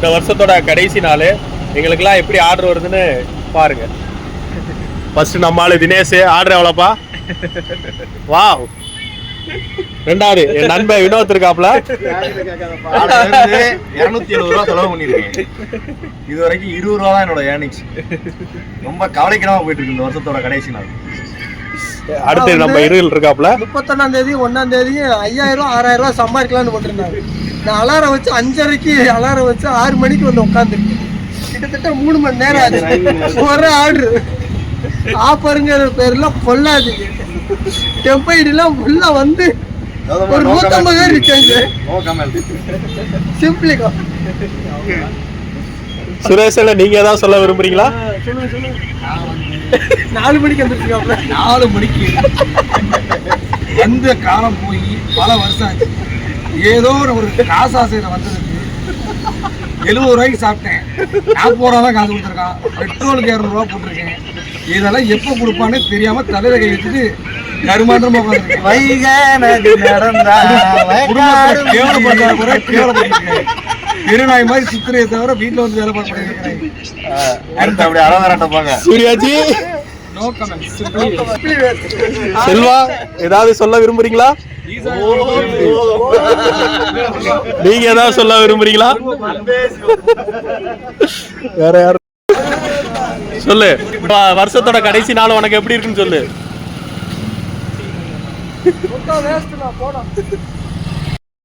இந்த வருஷத்தோட கடைசி நாள் எங்களுக்கெல்லாம் எப்படி ஆர்டர் வருதுன்னு பாருங்க. ஃபர்ஸ்ட் நம்ம ஆளு தினேஷ் ஆர்டர் எவ்வளோப்பா? வாவ். ரெண்டாவது என் நண்பன் வினோத் இருக்காப்ல. 270 ரூபா செலவு பண்ணிருக்கேன். இது வரைக்கும் 20 ரூபா தான் என்னோட ஏர்னிங்ஸ். ரொம்ப கவலைக்கிடமா போயிட்டு இருக்கு இந்த வருஷத்தோட கடைசி நாள். அடுத்து நம்ம இருள் இருக்காப்ல. 31ஆம் தேதி 1ஆம் தேதி 5000 ரூபா 6000 ரூபா சம்பாதிக்கலாம்னு போட்டிருந்தாங்க. நான் அலாரம் வச்சு 5:30க்கு அலாரம் வச்சு 6 மணிக்கு வந்து உட்காந்துருக்கேன். கிட்டத்தட்ட 3 மணி நேரம் ஆச்சு. ஒரு ஆர்டர் ஆஃபருங்கிற பேர்ல பொல்லாது டெம்பைடுலாம் ஃபுல்லா வந்து ஒரு 150 பேர் இருக்காங்க. சிம்பிளிக்கா சுரேஷ் நீங்க ஏதாவது சொல்ல விரும்புறீங்களா? 4 மணிக்கு வந்துருக்கீங்க. 4 மணிக்கு எந்த காலம் போய் பல வருஷம் ஆச்சு. ஏதோ ஒரு காசு ஆசையில வந்ததுக்கு 70 ரூபாய்க்கு சாப்பிட்டேன். 40 ரூபா தான் காசு கொடுத்துருக்கான். பெட்ரோலுக்கு 200 ரூபா போட்டிருக்கேன். இதெல்லாம் எப்போ கொடுப்பானே தெரியாம தலையில கை வச்சுட்டு கருமாண்டமா உட்காந்துருக்கேன். திருநாய் மாதிரி சுத்திரையை தவிர வீட்டுல வந்து வேலை பார்க்க சூர்யாஜி செல்வா ஏதாவது சொல்ல விரும்புறீங்களா? நீங்க ஏதாவது சொல்ல விரும்புறீங்களா? வேற யாரும் சொல்லு. வருஷத்தோட கடைசி நாள் உனக்கு எப்படி இருக்குன்னு சொல்லு.